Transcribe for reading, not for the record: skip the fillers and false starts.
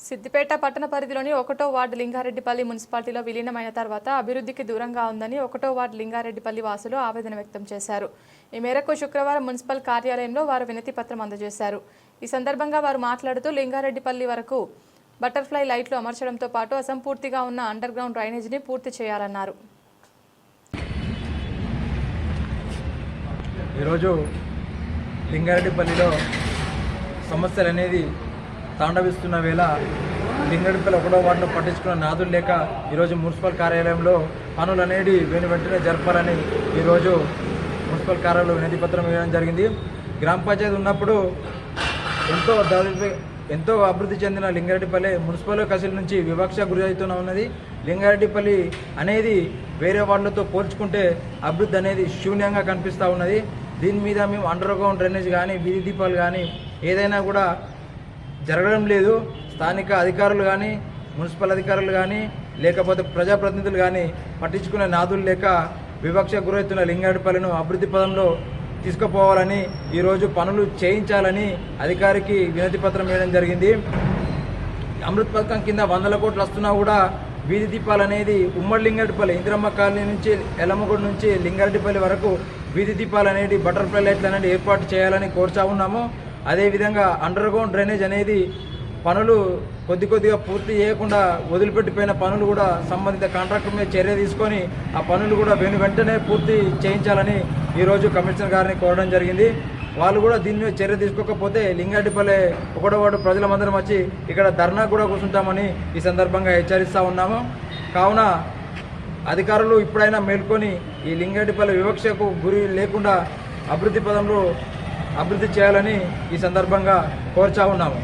సిద్దిపేట పట్టణ పరిధిలోని 1వ వార్డు లింగారెడ్డిపల్లి మున్సిపాలిటీలో విలీనమైన తర్వాత అభివృద్ధికి దూరంగా ఉందని 1వ వార్డు లింగారెడ్డిపల్లి వాసులు ఆవేదన వ్యక్తం చేశారు. ఈ మేరకు శుక్రవారం మున్సిపల్ కార్యాలయంలో వారు వినతి పత్రం అందజేశారు. ఈ సందర్భంగా వారు మాట్లాడుతూ లింగారెడ్డిపల్లి వరకు బటర్ఫ్లై లైట్లు అమర్చడంతో పాటు అసంపూర్తిగా ఉన్న అండర్ గ్రౌండ్ డ్రైనేజీని పూర్తి చేయాలన్నారు. ఈరోజు లింగారెడ్డిపల్లిలో సమస్యలు అనేది తాండవిస్తున్న వేళ లింగారెడ్డిపల్లి 1వ వార్డును పట్టించుకున్న నాదులు లేక ఈరోజు మున్సిపల్ కార్యాలయంలో పనులు అనేది వెంటనే జరపాలని ఈరోజు మున్సిపల్ కార్యాలయంలో వినతి పత్రం ఇవ్వడం జరిగింది. గ్రామ పంచాయతీ ఉన్నప్పుడు ఎంతో అభివృద్ధి చెందిన లింగారెడ్డిపల్లి మున్సిపల్ కసిల నుంచి వివక్ష గురి అవుతూనే ఉన్నది. లింగారెడ్డిపల్లి అనేది వేరే వార్డులతో పోల్చుకుంటే అభివృద్ధి అనేది శూన్యంగా కనిపిస్తూ ఉన్నది. దీని మీద మేము అండర్ గ్రౌండ్ డ్రైనేజ్ కానీ వీధి దీపాలు కానీ ఏదైనా కూడా జరగడం లేదు. స్థానిక అధికారులు కానీ మున్సిపల్ అధికారులు కానీ లేకపోతే ప్రజాప్రతినిధులు కానీ పట్టించుకునే నాదులు లేక వివక్ష గురవుతున్న లింగారెడ్డిపల్లిను అభివృద్ధి పదంలో తీసుకుపోవాలని ఈరోజు పనులు చేయించాలని అధికారికి వినతి పత్రం వేయడం జరిగింది. అమృత్ పథకం కింద 100 కోట్లు వస్తున్నా కూడా వీధి దీపాలు అనేది ఉమ్మడి లింగారెడ్డిపల్లి ఇందిరమ్మ కాలనీ నుంచి ఎల్లమ్మగూడ నుంచి లింగారెడ్డిపల్లి వరకు వీధి దీపాలు అనేది బటర్ఫ్లై లైట్లు అనేది ఏర్పాటు చేయాలని కోరుచా ఉన్నాము. అదేవిధంగా అండర్ గ్రౌండ్ డ్రైనేజ్ అనేది పనులు కొద్దిగా పూర్తి చేయకుండా వదిలిపెట్టిపోయిన పనులు కూడా సంబంధిత కాంట్రాక్టర్ మీద చర్య తీసుకొని ఆ పనులు కూడా వెంటనే పూర్తి చేయించాలని ఈరోజు కమిషనర్ గారిని కోరడం జరిగింది. వాళ్ళు కూడా దీని మీద చర్య తీసుకోకపోతే లింగారెడ్డిపల్లి 1వ వార్డు ప్రజలమందరం వచ్చి ఇక్కడ ధర్నా కూడా కూర్చుంటామని ఈ సందర్భంగా హెచ్చరిస్తూ ఉన్నాము. కావున అధికారులు ఇప్పుడైనా మేల్కొని ఈ లింగారెడ్డిపల్లి వివక్షకు గురి లేకుండా అభివృద్ధి పదంలో అభివృద్ధి చేయాలని ఈ సందర్భంగా కోరుచా ఉన్నాము.